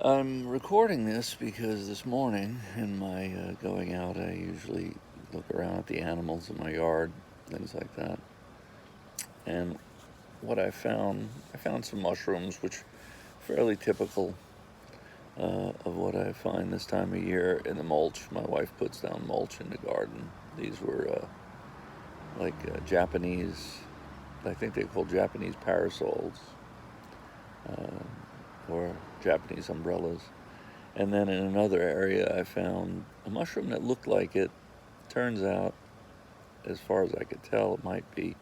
I'm recording this because this morning in my going out, I usually look around at the animals in my yard, things like that. And what I found some mushrooms, which are fairly typical of what I find this time of year in the mulch. My wife puts down mulch in the garden. These were Japanese, I think they're called Japanese parasols or Japanese umbrellas. And then in another area, I found a mushroom that looked like it. Turns out, as far as I could tell, it might be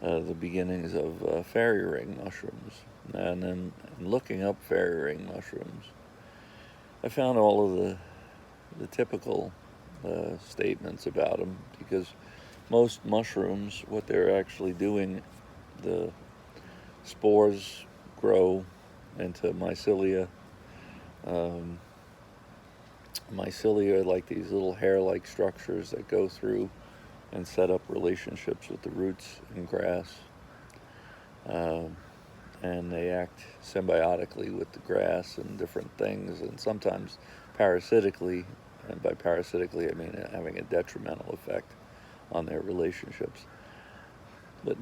the beginnings of fairy ring mushrooms. And then looking up fairy ring mushrooms, I found all of the typical statements about them because most mushrooms, what they're actually doing, the spores grow into mycelia. Um, Mycelia are like these little hair-like structures that go through and set up relationships with the roots in grass. Um, and they act symbiotically with the grass and different things, and sometimes parasitically. And by parasitically, I mean having a detrimental effect on their relationships. But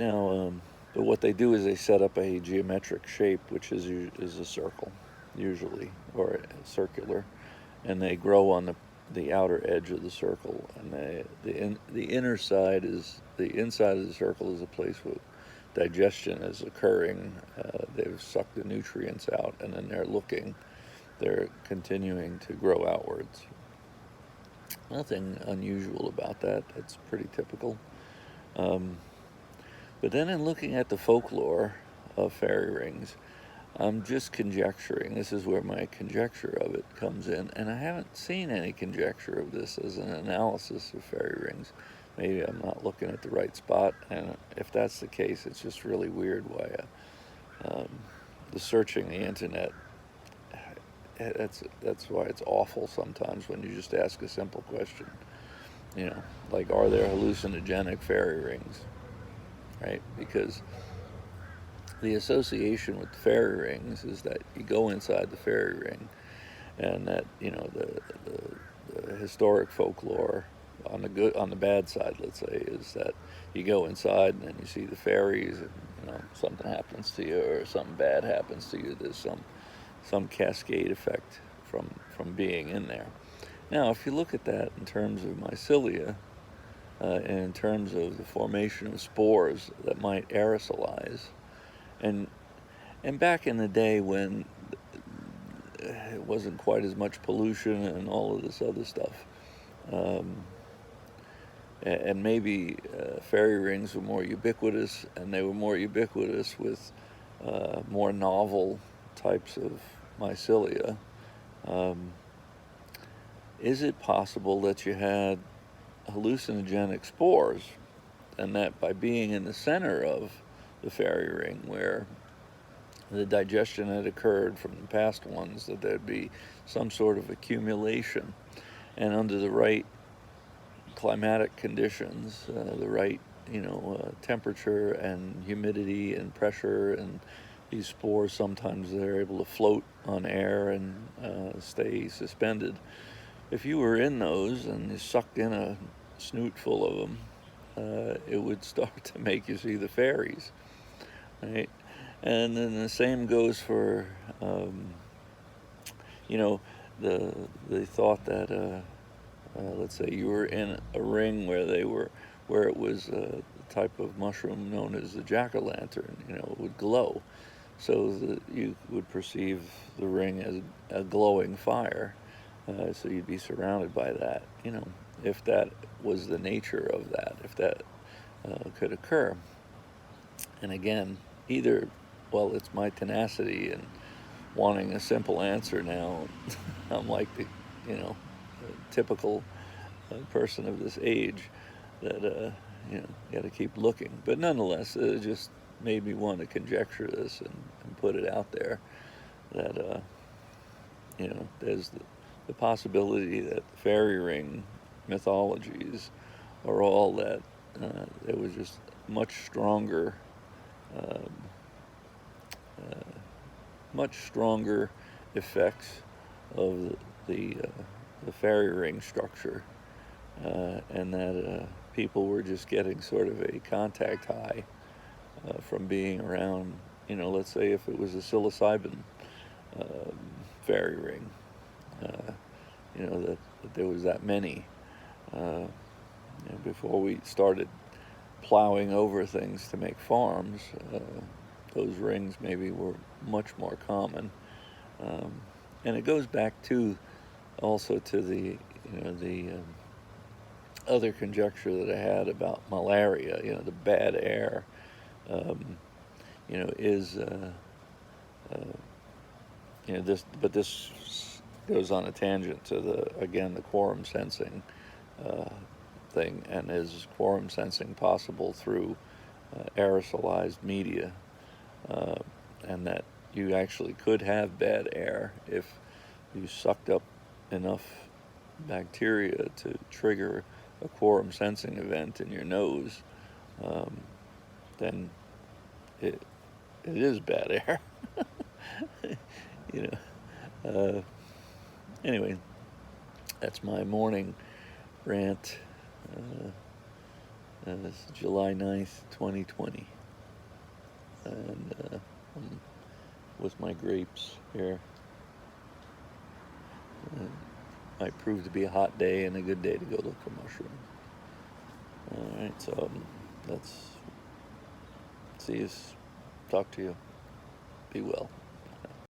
what they do is they set up a geometric shape, which is a circle, usually, or circular, and they grow on the outer edge of the circle, and the inner side is the inside of the circle is a place where digestion is occurring. They've sucked the nutrients out, and then they're continuing to grow outwards. Nothing unusual about that. It's pretty typical. Um, but then in looking at the folklore of fairy rings, I'm just conjecturing. This is where my conjecture of it comes in, and I haven't seen any conjecture of this as an analysis of fairy rings. Maybe I'm not looking at the right spot, and if that's the case, it's just really weird why um, the searching the internet. That's why it's awful sometimes when you just ask a simple question. Like, are there hallucinogenic fairy rings? Right? Because the association with the fairy rings is that you go inside the fairy ring, and that the historic folklore on the bad side, let's say, is that you go inside and then you see the fairies, and something happens to you or something bad happens to you. There's some cascade effect from being in there. Now, if you look at that in terms of mycelia, and in terms of the formation of spores that might aerosolize, and and back in the day when it wasn't quite as much pollution and all of this other stuff, um, and maybe fairy rings were more ubiquitous, and they were more ubiquitous with more novel types of mycelia. Um, is it possible that you had hallucinogenic spores, and that by being in the center of the fairy ring where the digestion had occurred from the past ones, that there'd be some sort of accumulation, and under the right climatic conditions, the right temperature and humidity and pressure, and these spores sometimes they're able to float on air and stay suspended. If you were in those and you sucked in a snoot full of them, it would start to make you see the fairies, right? And then the same goes for, you know, the thought that, let's say you were in a ring where it was a type of mushroom known as the jack-o'-lantern. It would glow, so that you would perceive the ring as a glowing fire. So you'd be surrounded by that. If that was the nature of that, if that could occur. And again, either, well, it's my tenacity and wanting a simple answer now. I'm like the typical person of this age that, you got to keep looking. But nonetheless, it just made me want to conjecture this and put it out there that, there's the possibility that the fairy ring mythologies are all that it was just much stronger, um, much stronger effects of the fairy ring structure, and that people were just getting sort of a contact high from being around, let's say if it was a psilocybin fairy ring, that there was that many. Before we started plowing over things to make farms, those rings maybe were much more common. And it goes back to also to the other conjecture that I had about malaria, the bad air, is, this goes on a tangent to the quorum sensing thing, and is quorum sensing possible through aerosolized media, and that you actually could have bad air if you sucked up enough bacteria to trigger a quorum sensing event in your nose, then it is bad air. Anyway, that's my morning rant. This is July 9th, 2020. And I'm with my grapes here. Might prove to be a hot day and a good day to go look for mushrooms. Alright, so let's see you. Talk to you. Be well.